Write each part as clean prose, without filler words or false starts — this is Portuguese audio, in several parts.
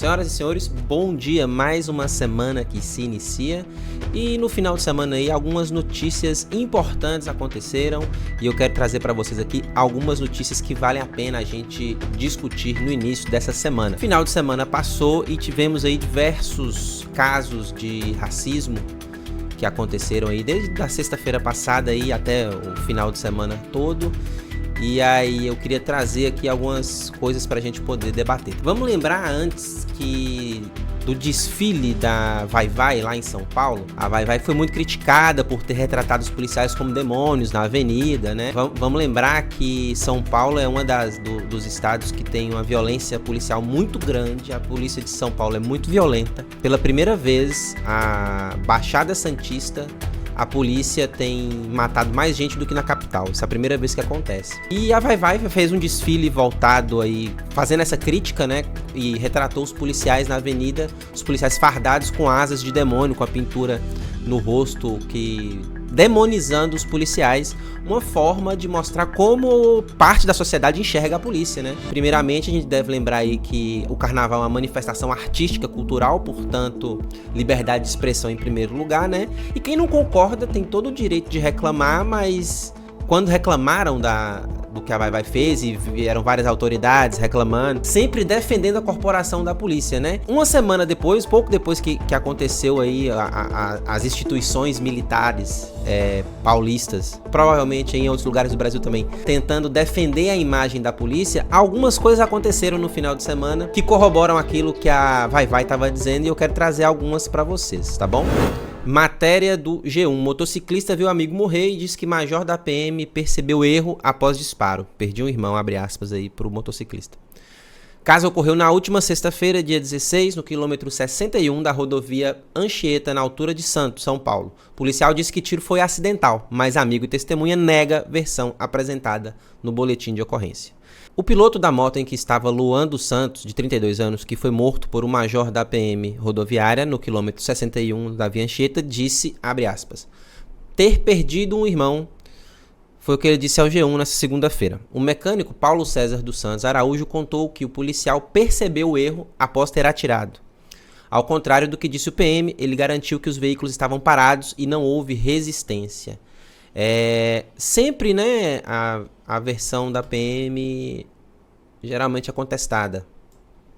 Senhoras e senhores, bom dia, mais uma semana que se inicia e no final de semana aí algumas notícias importantes aconteceram e eu quero trazer para vocês aqui algumas notícias que valem a pena a gente discutir no início dessa semana. Final de semana passou e tivemos aí diversos casos de racismo que aconteceram aí desde a sexta-feira passada aí até o final de semana todo. E aí eu queria trazer aqui algumas coisas pra gente poder debater. Vamos lembrar antes que do desfile da Vai Vai lá em São Paulo. A Vai Vai foi muito criticada por ter retratado os policiais como demônios na avenida, né? Vamos lembrar que São Paulo é uma dos estados que tem uma violência policial muito grande. A polícia de São Paulo é muito violenta. Pela primeira vez, a Baixada Santista, a polícia tem matado mais gente do que na capital. Isso é a primeira vez que acontece. E a Vai Vai fez um desfile voltado aí, fazendo essa crítica, né? E retratou os policiais na avenida, os policiais fardados com asas de demônio, com a pintura no rosto, demonizando os policiais, uma forma de mostrar como parte da sociedade enxerga a polícia, né? Primeiramente, a gente deve lembrar aí que o carnaval é uma manifestação artística, cultural, portanto, liberdade de expressão em primeiro lugar, né? E quem não concorda tem todo o direito de reclamar, mas quando reclamaram do que a Vai Vai fez e vieram várias autoridades reclamando, sempre defendendo a corporação da polícia, né? Uma semana depois, pouco depois que aconteceu aí as instituições militares paulistas, provavelmente em outros lugares do Brasil também, tentando defender a imagem da polícia, algumas coisas aconteceram no final de semana que corroboram aquilo que a Vai Vai estava dizendo e eu quero trazer algumas para vocês, tá bom? Matéria do G1. Motociclista viu amigo morrer e diz que major da PM percebeu erro após disparo. Perdi um irmão, abre aspas aí pro motociclista. Caso ocorreu na última sexta-feira, dia 16, no quilômetro 61 da rodovia Anchieta, na altura de Santos, São Paulo. O policial disse que tiro foi acidental, mas amigo e testemunha nega versão apresentada no boletim de ocorrência. O piloto da moto em que estava Luan dos Santos, de 32 anos, que foi morto por um major da PM rodoviária no quilômetro 61 da via Anchieta, disse, abre aspas, ter perdido um irmão. Foi o que ele disse ao G1 nessa segunda-feira. O mecânico Paulo César dos Santos Araújo contou que o policial percebeu o erro após ter atirado. Ao contrário do que disse o PM, ele garantiu que os veículos estavam parados e não houve resistência. Sempre, né, a versão da PM geralmente é contestada.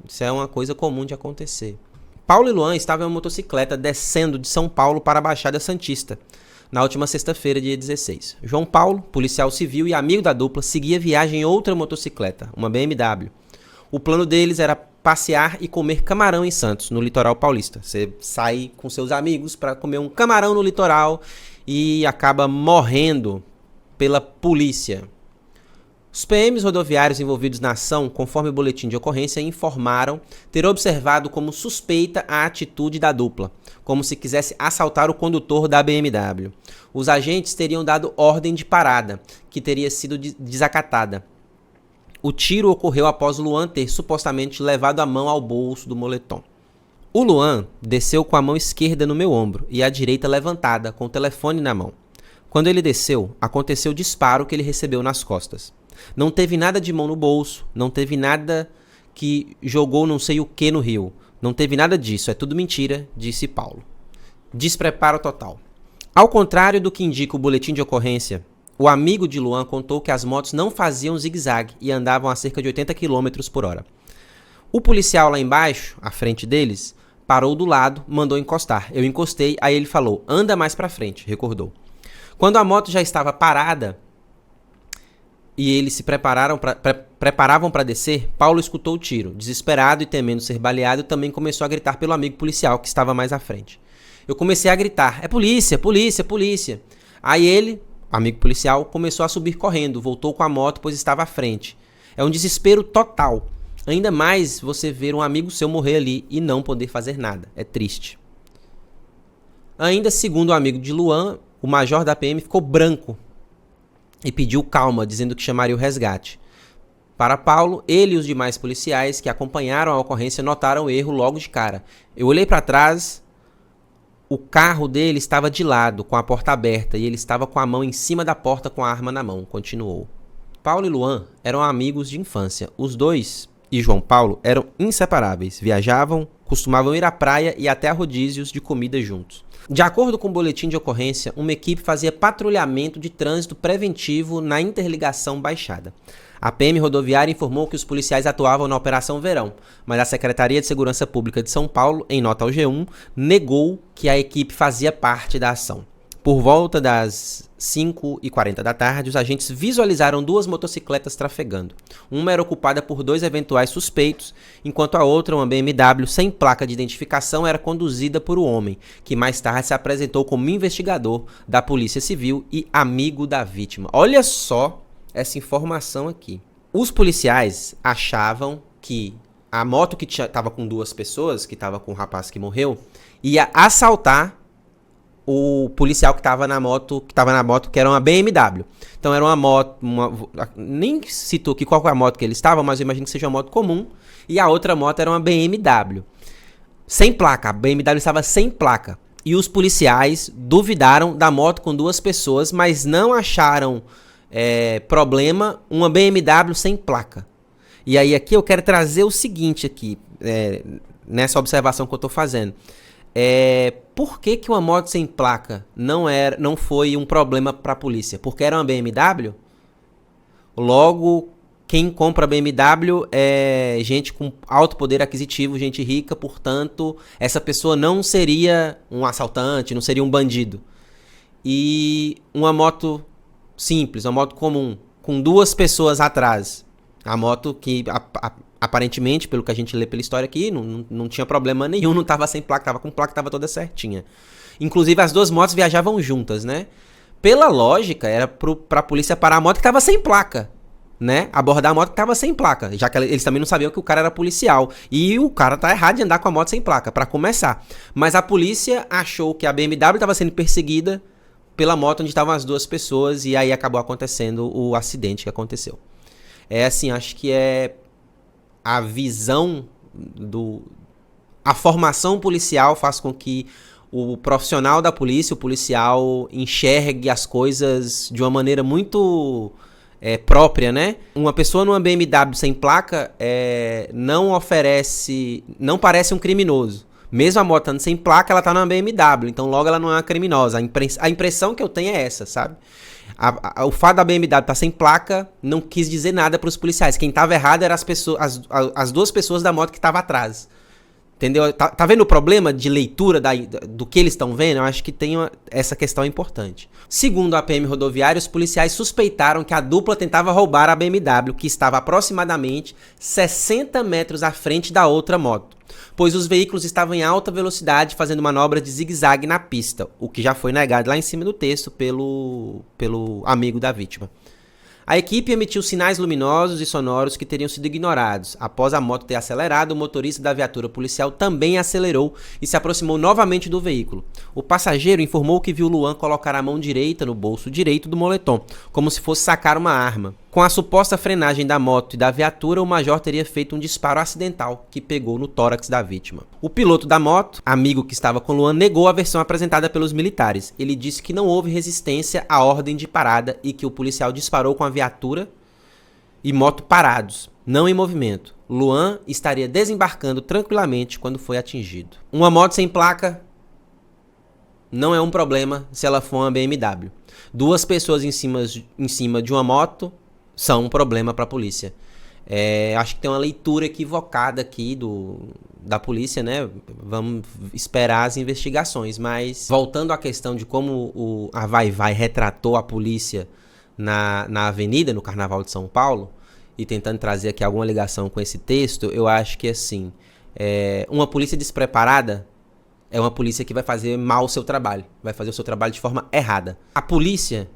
Isso é uma coisa comum de acontecer. Paulo e Luan estavam em uma motocicleta descendo de São Paulo para a Baixada Santista na última sexta-feira, dia 16. João Paulo, policial civil e amigo da dupla, seguia viagem em outra motocicleta, uma BMW. O plano deles era passear e comer camarão em Santos, no litoral paulista. Você sai com seus amigos para comer um camarão no litoral e acaba morrendo pela polícia. Os PMs rodoviários envolvidos na ação, conforme o boletim de ocorrência, informaram ter observado como suspeita a atitude da dupla, como se quisesse assaltar o condutor da BMW. Os agentes teriam dado ordem de parada, que teria sido desacatada. O tiro ocorreu após Luan ter supostamente levado a mão ao bolso do moletom. O Luan desceu com a mão esquerda no meu ombro e a direita levantada, com o telefone na mão. Quando ele desceu, aconteceu o disparo que ele recebeu nas costas. Não teve nada de mão no bolso, não teve nada que jogou não sei o que no rio. Não teve nada disso, é tudo mentira, disse Paulo. Despreparo total. Ao contrário do que indica o boletim de ocorrência, o amigo de Luan contou que as motos não faziam zigue-zague e andavam a cerca de 80 km por hora. O policial lá embaixo, à frente deles, parou do lado, mandou encostar. Eu encostei, aí ele falou, anda mais pra frente, recordou. Quando a moto já estava parada e eles se preparavam para descer, Paulo escutou o tiro. Desesperado e temendo ser baleado, também começou a gritar pelo amigo policial que estava mais à frente. Eu comecei a gritar, é polícia, polícia, polícia. Aí ele, amigo policial, começou a subir correndo, voltou com a moto pois estava à frente. É um desespero total. Ainda mais você ver um amigo seu morrer ali e não poder fazer nada. É triste. Ainda segundo o amigo de Luan, o major da PM ficou branco e pediu calma, dizendo que chamaria o resgate. Para Paulo, ele e os demais policiais que acompanharam a ocorrência notaram o erro logo de cara. Eu olhei para trás, o carro dele estava de lado, com a porta aberta, e ele estava com a mão em cima da porta com a arma na mão, continuou. Paulo e Luan eram amigos de infância. Os dois e João Paulo eram inseparáveis, viajavam, costumavam ir à praia e até a rodízios de comida juntos. De acordo com o boletim de ocorrência, uma equipe fazia patrulhamento de trânsito preventivo na interligação Baixada. A PM rodoviária informou que os policiais atuavam na Operação Verão, mas a Secretaria de Segurança Pública de São Paulo, em nota ao G1, negou que a equipe fazia parte da ação. Por volta das 5h40 da tarde, os agentes visualizaram 2 motocicletas trafegando. Uma era ocupada por 2 eventuais suspeitos, enquanto a outra, uma BMW sem placa de identificação, era conduzida por um homem, que mais tarde se apresentou como investigador da Polícia Civil e amigo da vítima. Olha só essa informação aqui. Os policiais achavam que a moto que estava com 2 pessoas, que estava com o rapaz que morreu, ia assaltar o policial que estava na moto, que era uma BMW. Então era uma moto, nem citou aqui qual foi a moto que ele estava, mas eu imagino que seja uma moto comum, e a outra moto era uma BMW. Sem placa, a BMW estava sem placa. E os policiais duvidaram da moto com 2 pessoas, mas não acharam problema uma BMW sem placa. E aí aqui eu quero trazer o seguinte aqui, nessa observação que eu estou fazendo. Por que uma moto sem placa não foi um problema para a polícia? Porque era uma BMW? Logo, quem compra BMW é gente com alto poder aquisitivo, gente rica, portanto, essa pessoa não seria um assaltante, não seria um bandido. E uma moto simples, uma moto comum, com 2 pessoas atrás, a moto que aparentemente, pelo que a gente lê pela história aqui, não tinha problema nenhum, não estava sem placa, estava com placa, estava toda certinha. Inclusive, as 2 motos viajavam juntas, né? Pela lógica, era pra polícia parar a moto que estava sem placa, né? Abordar a moto que estava sem placa, já que eles também não sabiam que o cara era policial. E o cara tá errado de andar com a moto sem placa, para começar. Mas a polícia achou que a BMW estava sendo perseguida pela moto onde estavam as 2 pessoas, e aí acabou acontecendo o acidente que aconteceu. Assim, acho que a visão a formação policial faz com que o profissional da polícia, o policial, enxergue as coisas de uma maneira muito própria, né? Uma pessoa numa BMW sem placa não parece um criminoso. Mesmo a moto estando sem placa, ela tá numa BMW, então logo ela não é uma criminosa. A impressão que eu tenho é essa, sabe? O fato da BMW estar sem placa não quis dizer nada para os policiais. Quem estava errado eram as 2 pessoas da moto que estavam atrás. Entendeu? Tá vendo o problema de leitura do que eles estão vendo? Eu acho que tem essa questão importante. Segundo a PM rodoviária, os policiais suspeitaram que a dupla tentava roubar a BMW, que estava aproximadamente 60 metros à frente da outra moto, pois os veículos estavam em alta velocidade fazendo manobra de zigue-zague na pista, o que já foi negado lá em cima do texto pelo amigo da vítima. A equipe emitiu sinais luminosos e sonoros que teriam sido ignorados. Após a moto ter acelerado, o motorista da viatura policial também acelerou e se aproximou novamente do veículo. O passageiro informou que viu Luan colocar a mão direita no bolso direito do moletom, como se fosse sacar uma arma. Com a suposta frenagem da moto e da viatura, o major teria feito um disparo acidental que pegou no tórax da vítima. O piloto da moto, amigo que estava com Luan, negou a versão apresentada pelos militares. Ele disse que não houve resistência à ordem de parada e que o policial disparou com a viatura e moto parados, não em movimento. Luan estaria desembarcando tranquilamente quando foi atingido. Uma moto sem placa não é um problema se ela for uma BMW. 2 pessoas em cima de uma moto são um problema para a polícia. Acho que tem uma leitura equivocada aqui da polícia, né? Vamos esperar as investigações. Mas voltando à questão de como a Vai-Vai retratou a polícia na avenida, no Carnaval de São Paulo, e tentando trazer aqui alguma ligação com esse texto, eu acho que assim, uma polícia despreparada é uma polícia que vai fazer mal o seu trabalho, vai fazer o seu trabalho de forma errada. A polícia,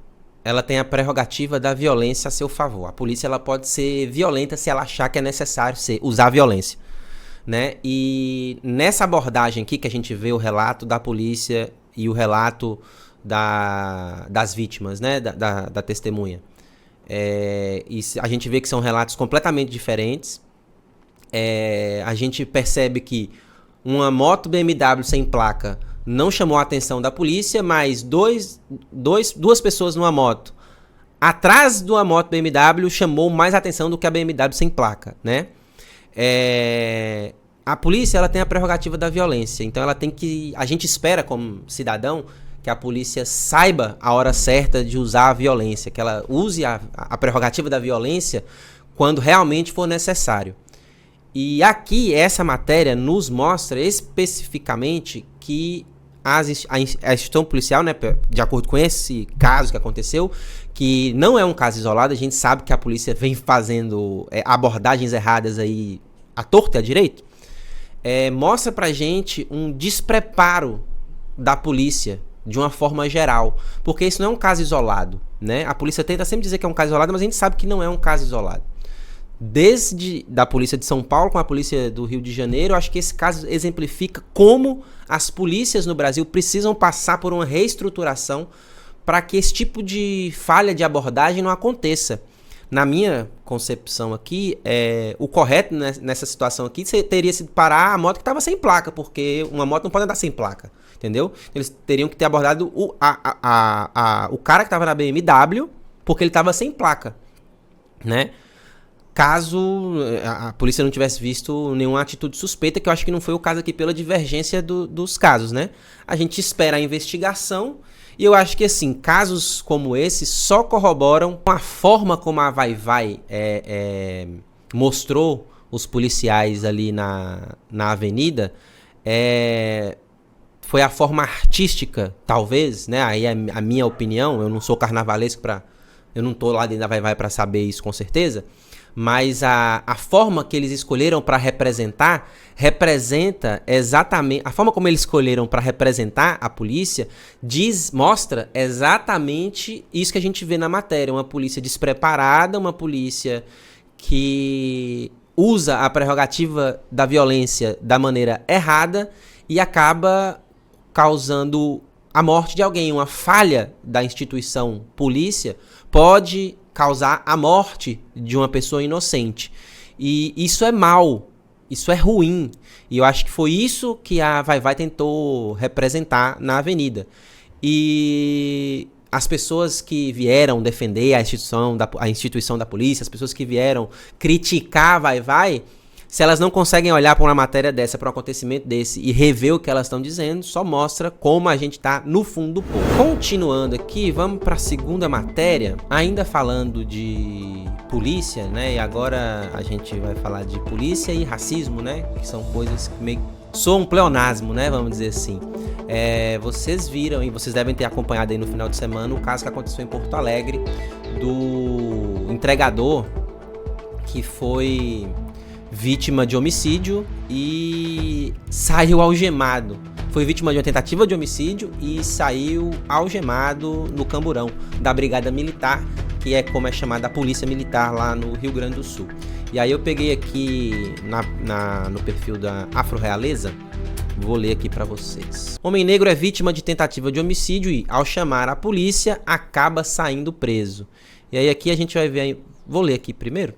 ela tem a prerrogativa da violência a seu favor. A polícia, ela pode ser violenta se ela achar que é necessário usar violência, né? E nessa abordagem aqui que a gente vê o relato da polícia e o relato das vítimas, né? Da testemunha. E a gente vê que são relatos completamente diferentes. A gente percebe que uma moto BMW sem placa não chamou a atenção da polícia, mas duas pessoas numa moto atrás de uma moto BMW chamou mais atenção do que a BMW sem placa, né? A polícia, ela tem a prerrogativa da violência, então ela tem que... A gente espera, como cidadão, que a polícia saiba a hora certa de usar a violência, que ela use a prerrogativa da violência quando realmente for necessário. E aqui, essa matéria nos mostra especificamente que a instituição policial, né, de acordo com esse caso que aconteceu, que não é um caso isolado, a gente sabe que a polícia vem fazendo abordagens erradas aí à torta e à direito, mostra pra gente um despreparo da polícia de uma forma geral, porque isso não é um caso isolado, né? A polícia tenta sempre dizer que é um caso isolado, mas a gente sabe que não é um caso isolado. Desde da polícia de São Paulo com a polícia do Rio de Janeiro, eu acho que esse caso exemplifica como as polícias no Brasil precisam passar por uma reestruturação para que esse tipo de falha de abordagem não aconteça. Na minha concepção aqui, o correto nessa situação aqui teria sido parar a moto que estava sem placa, porque uma moto não pode andar sem placa, entendeu? Eles teriam que ter abordado o cara que estava na BMW, porque ele estava sem placa, né? Caso a polícia não tivesse visto nenhuma atitude suspeita, que eu acho que não foi o caso aqui pela divergência dos casos, né? A gente espera a investigação e eu acho que, assim, casos como esse só corroboram com a forma como a Vai-Vai mostrou os policiais ali na avenida. Foi a forma artística, talvez, né? Aí a minha opinião, eu não sou carnavalesco eu não tô lá dentro da Vai-Vai para saber isso com certeza, mas a forma que eles escolheram para representa exatamente, a forma como eles escolheram para representar a polícia mostra exatamente isso que a gente vê na matéria, uma polícia despreparada, uma polícia que usa a prerrogativa da violência da maneira errada e acaba causando a morte de alguém. Uma falha da instituição polícia pode causar a morte de uma pessoa inocente. E isso é mal, isso é ruim. E eu acho que foi isso que a Vai-Vai tentou representar na avenida. E as pessoas que vieram defender a instituição da polícia, as pessoas que vieram criticar a Vai-Vai, se elas não conseguem olhar para uma matéria dessa, para um acontecimento desse e rever o que elas estão dizendo, só mostra como a gente está no fundo do poço. Continuando aqui, vamos para a segunda matéria, ainda falando de polícia, né? E agora a gente vai falar de polícia e racismo, né? Que são coisas que meio soam um pleonasmo, né? Vamos dizer assim. Vocês viram e vocês devem ter acompanhado aí no final de semana o caso que aconteceu em Porto Alegre do entregador que foi vítima de homicídio e saiu algemado. Foi vítima de uma tentativa de homicídio e saiu algemado no Camburão da Brigada Militar, que é como é chamada a Polícia Militar lá no Rio Grande do Sul. E aí eu peguei aqui no perfil da Afro-Realeza, vou ler aqui pra vocês. Homem negro é vítima de tentativa de homicídio e, ao chamar a polícia, acaba saindo preso. E aí aqui a gente vai ver, vou ler aqui primeiro,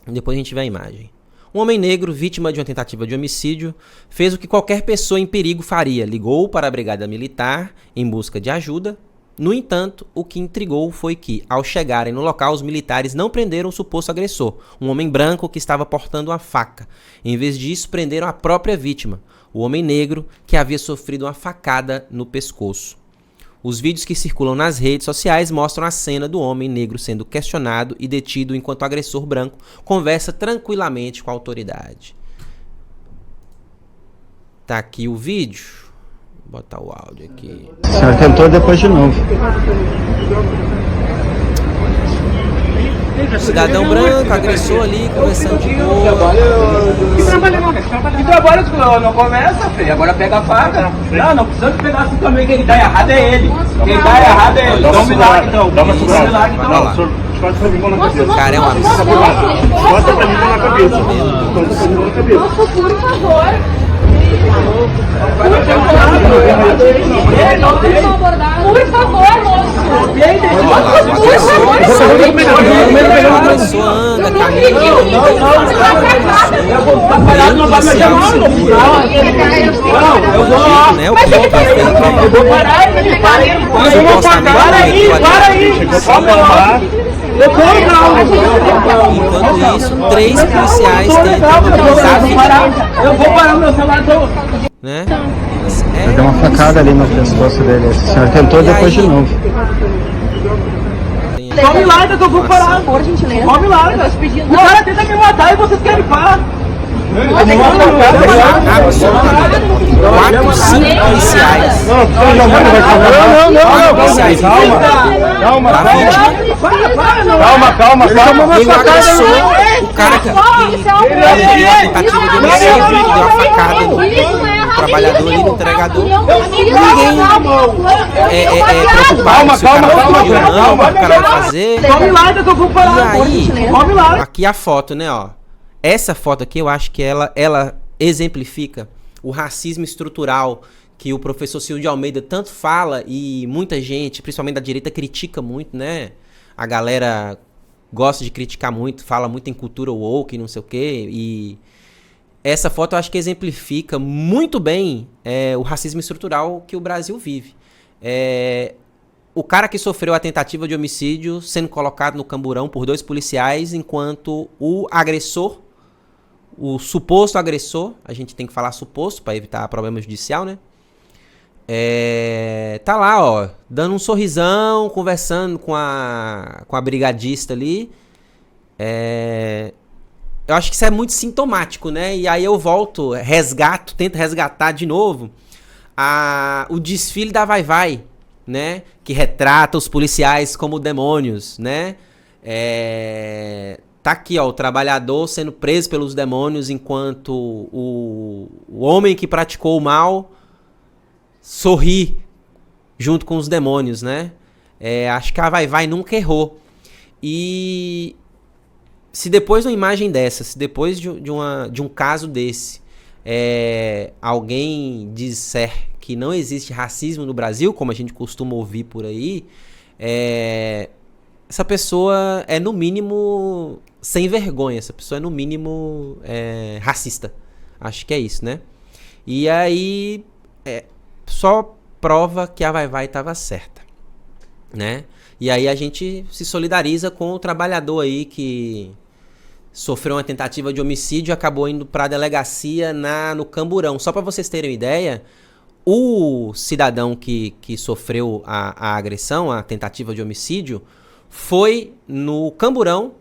depois a gente vê a imagem. Um homem negro, vítima de uma tentativa de homicídio, fez o que qualquer pessoa em perigo faria. Ligou para a Brigada Militar em busca de ajuda. No entanto, o que intrigou foi que, ao chegarem no local, os militares não prenderam o suposto agressor, um homem branco que estava portando uma faca. Em vez disso, prenderam a própria vítima, o homem negro que havia sofrido uma facada no pescoço. Os vídeos que circulam nas redes sociais mostram a cena do homem negro sendo questionado e detido enquanto o agressor branco conversa tranquilamente com a autoridade. Tá aqui o vídeo. Vou botar o áudio aqui. A senhora tentou depois de novo. Cidadão branco, agressor ali, conversando de boa. Que trabalho não começa, filho. Agora pega a faca. Não precisa de pegar assim também. Quem tá errado é ele. Quem tá errado é ele. Dá um milagre então. Dá uma milagre então. O cara é um absurdo. Bota pra mim na cabeça. Bota pra mim na cabeça. Nossa, por favor. Por favor, moço. Para aí. Eu tô legal. Enquanto isso, 3 policiais tentam usar. Eu vou parar meu celular. Né? Deu uma facada ali no pescoço dele. O senhor tentou depois de novo. Come larga que eu vou parar. Por gentileza. Come larga. O cara tenta me matar e vocês querem parar. Absolutamente. 4, 5 policiais. Não. Policiais. Calma. E o agressor, o cara que deu a tentativa de homicídio, que deu a facada no trabalhador ali, no entregador. Ninguém preocupado se o cara vai fugir ou não, o que o cara vai fazer. E aí, aqui a foto, né, ó. Essa foto aqui, eu acho que ela exemplifica o racismo estrutural que o professor Silvio de Almeida tanto fala e muita gente, principalmente da direita, critica muito, né? A galera gosta de criticar muito, fala muito em cultura woke, não sei o quê. E essa foto eu acho que exemplifica muito bem o racismo estrutural que o Brasil vive. O cara que sofreu a tentativa de homicídio sendo colocado no camburão por 2 policiais, enquanto o agressor, o suposto agressor, a gente tem que falar suposto para evitar problema judicial, né? Tá lá, ó, dando um sorrisão, conversando com a brigadista ali. Eu acho que isso é muito sintomático, né? E aí eu tento resgatar de novo o desfile da Vai-Vai, né? Que retrata os policiais como demônios, né? Tá aqui, ó, o trabalhador sendo preso pelos demônios, enquanto o homem que praticou o mal sorri junto com os demônios, né? Acho que a Vai-Vai nunca errou. E se depois de uma imagem dessa, se depois de um caso desse, alguém disser que não existe racismo no Brasil, como a gente costuma ouvir por aí, essa pessoa é no mínimo sem vergonha, essa pessoa é no mínimo racista. Acho que é isso, né? E aí só prova que a Vai-Vai estava certa, né? E aí a gente se solidariza com o trabalhador aí que sofreu uma tentativa de homicídio e acabou indo para a delegacia no Camburão. Só para vocês terem uma ideia, o cidadão que sofreu a agressão, a tentativa de homicídio, foi no Camburão,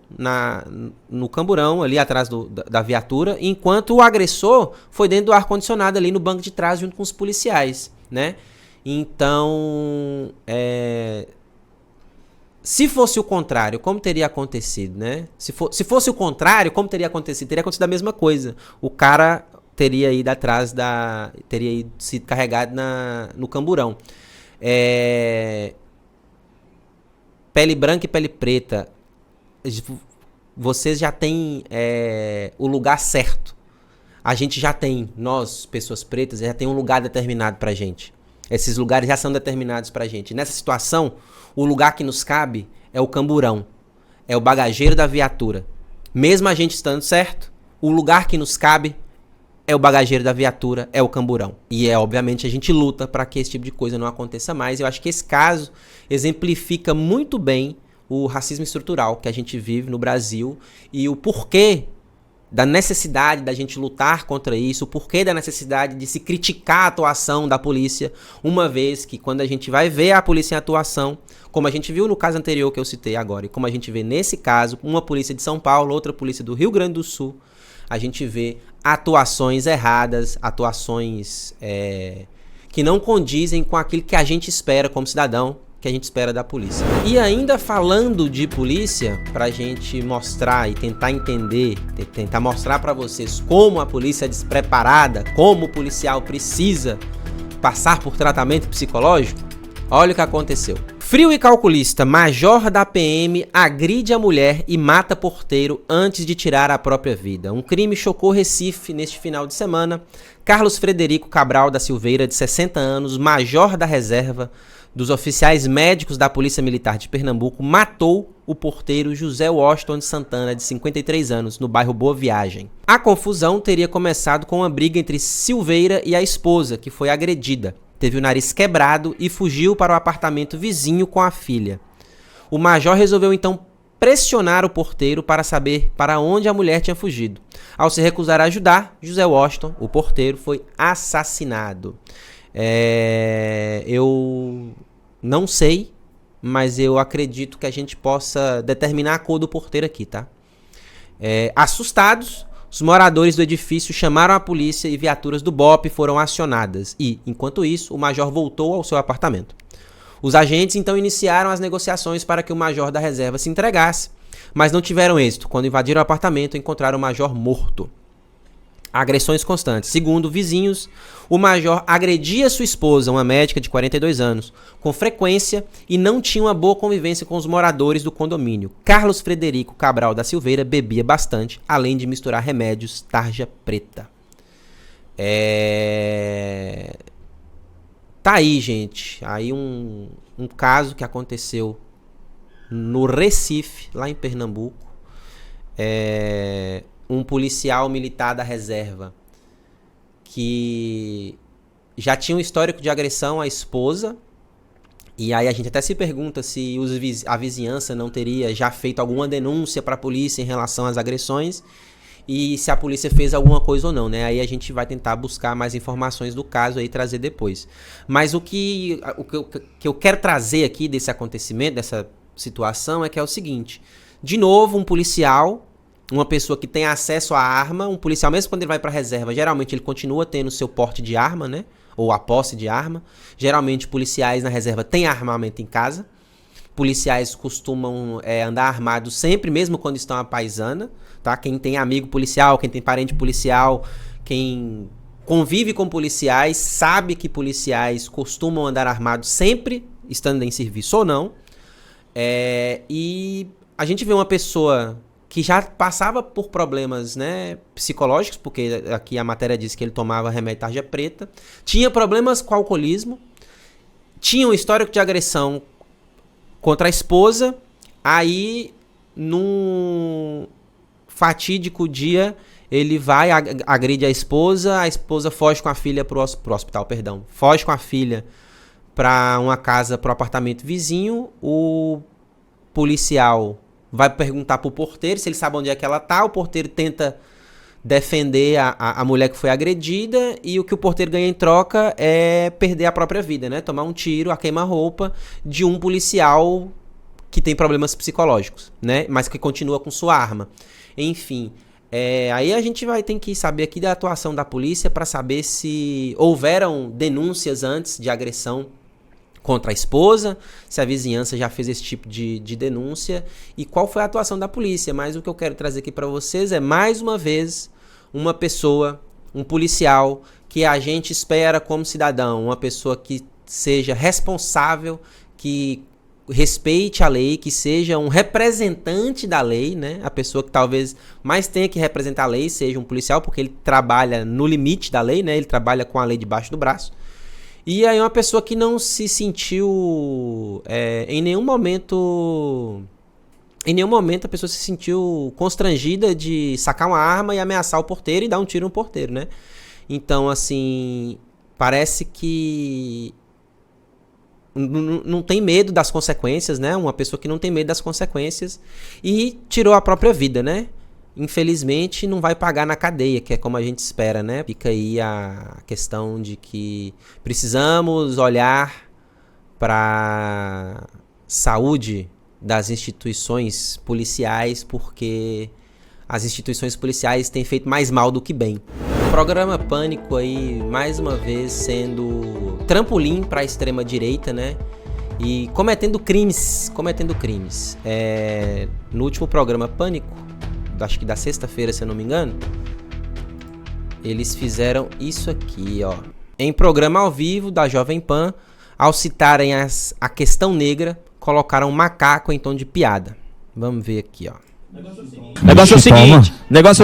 no Camburão, ali atrás da viatura, enquanto o agressor foi dentro do ar-condicionado ali no banco de trás junto com os policiais, né? Então, se fosse o contrário, como teria acontecido, né? Se fosse o contrário, como teria acontecido? Teria acontecido a mesma coisa. O cara teria ido atrás teria ido sido carregado no Camburão. Pele branca e pele preta, vocês já têm o lugar certo. A gente já tem, nós, pessoas pretas, já tem um lugar determinado pra gente. Esses lugares já são determinados pra gente. Nessa situação, o lugar que nos cabe é o Camburão, é o bagageiro da viatura. Mesmo a gente estando certo, o lugar que nos cabe é o bagageiro da viatura, é o Camburão. E obviamente, a gente luta para que esse tipo de coisa não aconteça mais. Eu acho que esse caso exemplifica muito bem o racismo estrutural que a gente vive no Brasil e o porquê da necessidade da gente lutar contra isso, o porquê da necessidade de se criticar a atuação da polícia, uma vez que quando a gente vai ver a polícia em atuação, como a gente viu no caso anterior que eu citei agora, e como a gente vê nesse caso, uma polícia de São Paulo, outra polícia do Rio Grande do Sul, a gente vê atuações erradas, atuações que não condizem com aquilo que a gente espera como cidadão, que a gente espera da polícia. E ainda falando de polícia, pra gente mostrar e tentar entender, tentar mostrar pra vocês como a polícia é despreparada, como o policial precisa passar por tratamento psicológico, olha o que aconteceu. Frio e calculista, major da PM agride a mulher e mata porteiro antes de tirar a própria vida. Um crime chocou Recife neste final de semana. Carlos Frederico Cabral da Silveira, de 60 anos, major da reserva dos oficiais médicos da Polícia Militar de Pernambuco, matou o porteiro José Washington de Santana, de 53 anos, no bairro Boa Viagem. A confusão teria começado com uma briga entre Silveira e a esposa, que foi agredida. Teve o nariz quebrado e fugiu para o apartamento vizinho com a filha. O major resolveu então pressionar o porteiro para saber para onde a mulher tinha fugido. Ao se recusar a ajudar, José Washington, o porteiro, foi assassinado. Eu não sei, mas eu acredito que a gente possa determinar a cor do porteiro aqui, tá? Assustados, os moradores do edifício chamaram a polícia e viaturas do BOPE foram acionadas. E, enquanto isso, o major voltou ao seu apartamento. Os agentes então iniciaram as negociações para que o major da reserva se entregasse, mas não tiveram êxito. Quando invadiram o apartamento, encontraram o major morto. Agressões constantes. Segundo vizinhos, o major agredia sua esposa, uma médica de 42 anos, com frequência e não tinha uma boa convivência com os moradores do condomínio. Carlos Frederico Cabral da Silveira bebia bastante, além de misturar remédios tarja preta. Tá aí, gente. Aí um caso que aconteceu no Recife, lá em Pernambuco. Um policial militar da reserva que já tinha um histórico de agressão à esposa. E aí a gente até se pergunta se a vizinhança não teria já feito alguma denúncia para a polícia em relação às agressões. E se a polícia fez alguma coisa ou não, né? Aí a gente vai tentar buscar mais informações do caso aí e trazer depois. Mas o que eu quero trazer aqui desse acontecimento, dessa situação, é que é o seguinte. De novo, um policial, uma pessoa que tem acesso à arma, um policial, mesmo quando ele vai para a reserva, geralmente ele continua tendo seu porte de arma, né? Ou a posse de arma. Geralmente policiais na reserva têm armamento em casa. Policiais costumam andar armados sempre, mesmo quando estão à paisana, tá? Quem tem amigo policial, quem tem parente policial, quem convive com policiais, sabe que policiais costumam andar armados sempre, estando em serviço ou não. E a gente vê uma pessoa que já passava por problemas, né, psicológicos, porque aqui a matéria diz que ele tomava remédio tarja preta, tinha problemas com alcoolismo, tinha um histórico de agressão contra a esposa. Aí, num fatídico dia, ele vai, agride a esposa foge com a filha pro hospital, foge com a filha para uma casa, pro apartamento vizinho. O policial vai perguntar pro porteiro se ele sabe onde é que ela tá. O porteiro tenta defender a mulher que foi agredida, e o que o porteiro ganha em troca é perder a própria vida, né? Tomar um tiro, a queima-roupa de um policial que tem problemas psicológicos, né? Mas que continua com sua arma. Enfim, aí a gente vai ter que saber aqui da atuação da polícia para saber se houveram denúncias antes de agressão contra a esposa, se a vizinhança já fez esse tipo de denúncia e qual foi a atuação da polícia. Mas o que eu quero trazer aqui para vocês é, mais uma vez, uma pessoa, um policial que a gente espera como cidadão, uma pessoa que seja responsável, que respeite a lei, que seja um representante da lei, né? A pessoa que talvez mais tenha que representar a lei seja um policial, porque ele trabalha no limite da lei, né? Ele trabalha com a lei debaixo do braço. E aí uma pessoa que não se sentiu, em nenhum momento a pessoa se sentiu constrangida de sacar uma arma e ameaçar o porteiro e dar um tiro no porteiro, né? Então, assim, parece que não tem medo das consequências, né? Uma pessoa que não tem medo das consequências e tirou a própria vida, né? Infelizmente não vai pagar na cadeia, que é como a gente espera, né? Fica aí a questão de que precisamos olhar para saúde das instituições policiais, porque as instituições policiais têm feito mais mal do que bem. O programa Pânico aí, mais uma vez, sendo trampolim para a extrema direita, né? E cometendo crimes. No último programa Pânico, acho que da sexta-feira, se eu não me engano, eles fizeram isso aqui, ó. Em programa ao vivo da Jovem Pan, ao citarem a questão negra, colocaram um macaco em tom de piada. Vamos ver aqui, ó. O negócio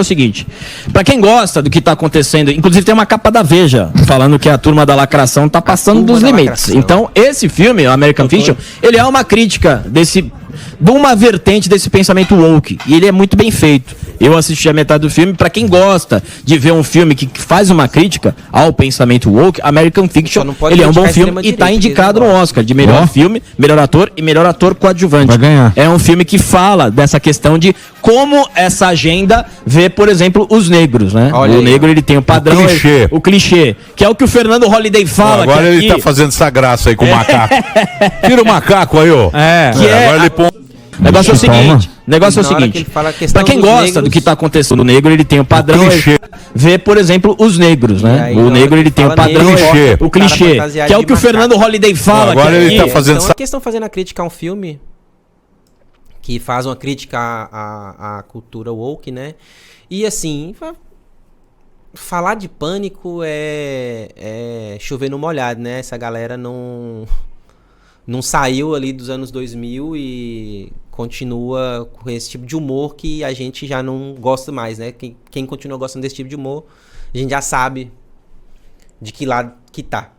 é o seguinte, pra quem gosta do que tá acontecendo, inclusive tem uma capa da Veja falando que a turma da lacração tá passando dos limites. Então, esse filme, o American Fiction, ele é uma crítica de uma vertente desse pensamento woke, e ele é muito bem feito. Eu assisti a metade do filme. Pra quem gosta de ver um filme que faz uma crítica ao pensamento woke, American Fiction, ele é um bom filme e tá indicado no Oscar de melhor filme, melhor ator e melhor ator coadjuvante. Vai ganhar. É um filme que fala dessa questão de como essa agenda vê, por exemplo, os negros, né? Olha o aí, negro, ele tem o padrão, o clichê, que é o que o Fernando Holliday fala. Agora que ele tá fazendo essa graça aí com o macaco. Tira o macaco aí, ó. Agora ele põe... O negócio é o seguinte, pra quem gosta negros, do que tá acontecendo, o negro, ele tem o padrão, vê, por exemplo, os negros, né? Aí, o negro, ele tem o padrão, o clichê, que é o que o Fernando Holliday fala. Agora ele tá fazendo então, aqui estão fazendo a crítica a um filme que faz uma crítica à cultura woke, né? E assim, falar de Pânico é chover no molhado, né? Essa galera não saiu ali dos anos 2000 e continua com esse tipo de humor que a gente já não gosta mais, né? Quem continua gostando desse tipo de humor, a gente já sabe de que lado que tá.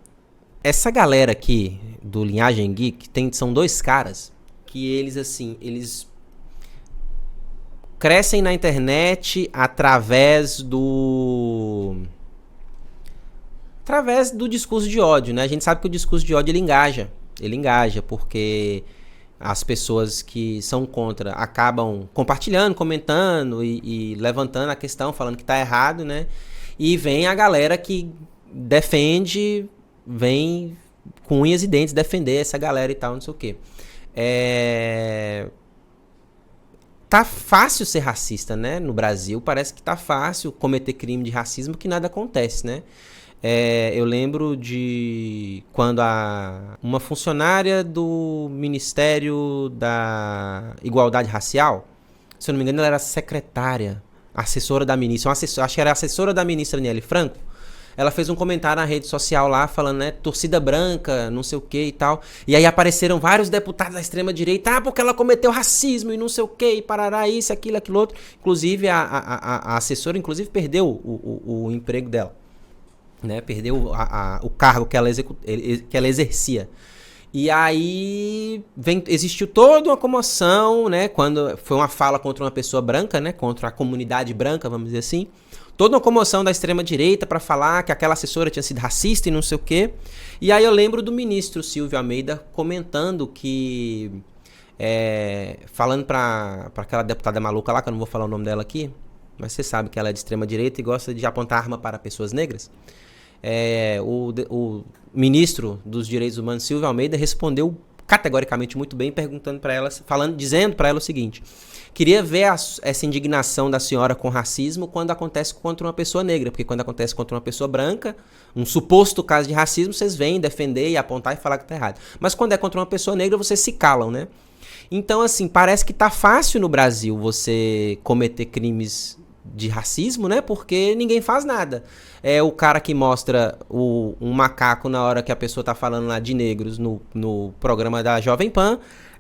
Essa galera aqui do Linhagem Geek são dois caras que eles crescem na internet através do discurso de ódio, né? A gente sabe que o discurso de ódio ele engaja, porque as pessoas que são contra acabam compartilhando, comentando e levantando a questão, falando que tá errado, né? E vem a galera que defende, vem com unhas e dentes defender essa galera e tal, não sei o quê. Tá fácil ser racista, né? No Brasil parece que tá fácil cometer crime de racismo, que nada acontece, né? Eu lembro de quando uma funcionária do Ministério da Igualdade Racial, se eu não me engano, ela era secretária, assessora da ministra, acho que era assessora da ministra Aniele Franco. Ela fez um comentário na rede social lá, falando, né, torcida branca, não sei o que e tal. E aí apareceram vários deputados da extrema-direita, porque ela cometeu racismo e não sei o que, e parará, isso, aquilo outro. Inclusive, a assessora, perdeu o emprego dela. Né, perdeu o cargo que ela exercia. E aí existiu toda uma comoção, né, quando foi uma fala contra uma pessoa branca, né, contra a comunidade branca, vamos dizer assim. Toda uma comoção da extrema-direita para falar que aquela assessora tinha sido racista e não sei o quê. E aí eu lembro do ministro Silvio Almeida comentando que... falando para aquela deputada maluca lá, que eu não vou falar o nome dela aqui, mas você sabe que ela é de extrema-direita e gosta de apontar arma para pessoas negras. O ministro dos Direitos Humanos, Silvio Almeida, respondeu categoricamente muito bem, dizendo para ela o seguinte: queria ver essa indignação da senhora com racismo quando acontece contra uma pessoa negra, porque quando acontece contra uma pessoa branca, um suposto caso de racismo, vocês vêm defender e apontar e falar que tá errado. Mas quando é contra uma pessoa negra, vocês se calam, né? Então, assim, parece que tá fácil no Brasil você cometer crimes de racismo, né? Porque ninguém faz nada. É o cara que mostra um macaco na hora que a pessoa tá falando lá de negros no programa da Jovem Pan.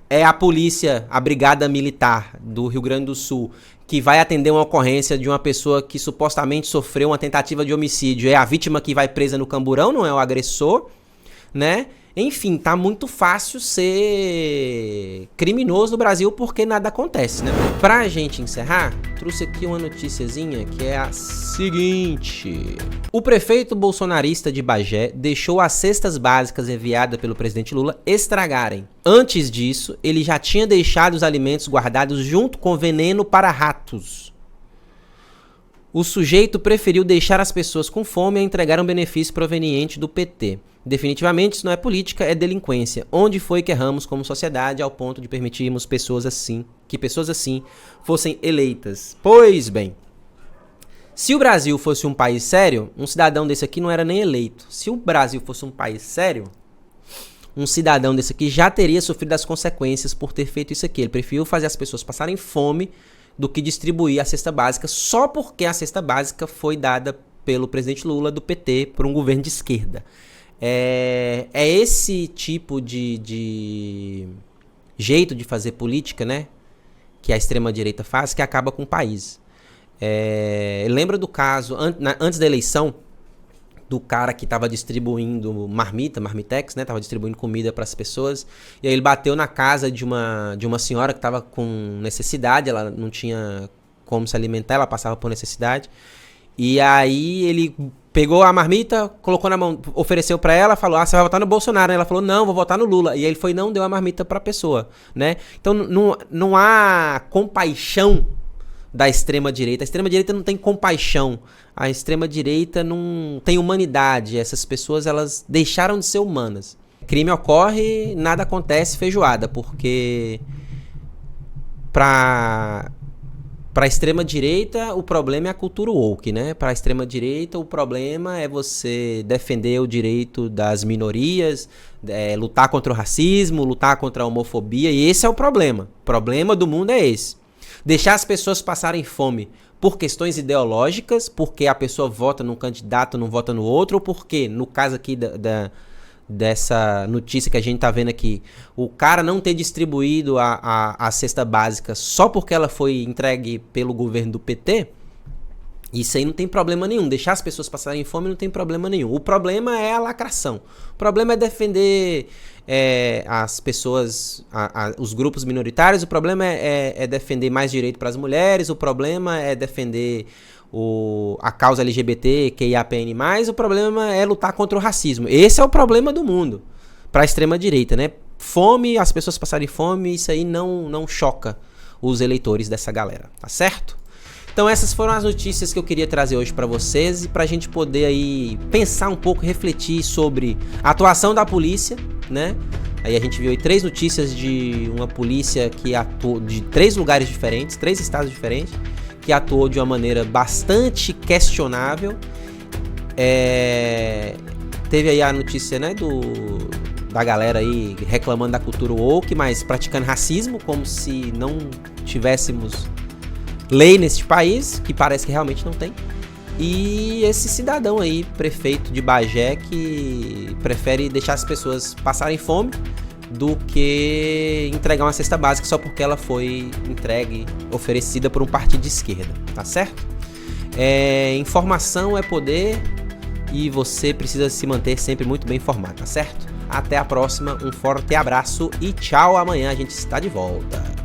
É a polícia, a brigada militar do Rio Grande do Sul, que vai atender uma ocorrência de uma pessoa que supostamente sofreu uma tentativa de homicídio. É a vítima que vai presa no camburão, não é o agressor, né? Enfim, tá muito fácil ser criminoso no Brasil porque nada acontece, né? Pra gente encerrar, trouxe aqui uma noticiazinha que é a seguinte: o prefeito bolsonarista de Bagé deixou as cestas básicas enviadas pelo presidente Lula estragarem. Antes disso, ele já tinha deixado os alimentos guardados junto com veneno para ratos. O sujeito preferiu deixar as pessoas com fome a entregar um benefício proveniente do PT. Definitivamente isso não é política, é delinquência. Onde foi que erramos como sociedade ao ponto de permitirmos que pessoas assim fossem eleitas? Pois bem, se o Brasil fosse um país sério, um cidadão desse aqui não era nem eleito. Se o Brasil fosse um país sério, um cidadão desse aqui já teria sofrido as consequências por ter feito isso aqui. Ele preferiu fazer as pessoas passarem fome do que distribuir a cesta básica, só porque a cesta básica foi dada pelo presidente Lula do PT por um governo de esquerda. É esse tipo de jeito de fazer política, né, que a extrema-direita faz, que acaba com o país. Lembra do caso, antes da eleição, do cara que estava distribuindo marmitex, né, estava distribuindo comida para as pessoas, e aí ele bateu na casa de uma senhora que estava com necessidade, ela não tinha como se alimentar, ela passava por necessidade. E aí ele pegou a marmita, colocou na mão, ofereceu pra ela, falou, você vai votar no Bolsonaro, né? Ela falou, não, vou votar no Lula. E aí ele foi, não, deu a marmita pra pessoa, né? Então não há compaixão da extrema-direita. A extrema-direita não tem compaixão. A extrema-direita não tem humanidade. Essas pessoas, elas deixaram de ser humanas. Crime ocorre, nada acontece, feijoada, porque pra extrema-direita, o problema é a cultura woke, né? Pra extrema-direita, o problema é você defender o direito das minorias, lutar contra o racismo, lutar contra a homofobia, e esse é o problema. O problema do mundo é esse. Deixar as pessoas passarem fome por questões ideológicas, porque a pessoa vota num candidato, não vota no outro, ou porque, no caso aqui dessa notícia que a gente tá vendo aqui, o cara não ter distribuído a cesta básica só porque ela foi entregue pelo governo do PT, isso aí não tem problema nenhum. Deixar as pessoas passarem fome não tem problema nenhum. O problema é a lacração. O problema é defender as pessoas, os grupos minoritários. O problema é defender mais direito para as mulheres. O problema é defender a causa LGBT, QIAPN+, o problema é lutar contra o racismo. Esse é o problema do mundo, para a extrema-direita, né? Fome, as pessoas passarem fome, isso aí não choca os eleitores dessa galera, tá certo? Então essas foram as notícias que eu queria trazer hoje para vocês e pra gente poder aí pensar um pouco, refletir sobre a atuação da polícia, né? Aí a gente viu aí 3 notícias de uma polícia que atuou de 3 lugares diferentes, 3 estados diferentes, que atuou de uma maneira bastante questionável. Teve aí a notícia, né, da galera aí reclamando da cultura woke, mas praticando racismo, como se não tivéssemos lei nesse país, que parece que realmente não tem. E esse cidadão aí, prefeito de Bagé, que prefere deixar as pessoas passarem fome do que entregar uma cesta básica só porque ela foi oferecida por um partido de esquerda, tá certo? Informação é poder e você precisa se manter sempre muito bem informado, tá certo? Até a próxima, um forte abraço e tchau, amanhã a gente está de volta.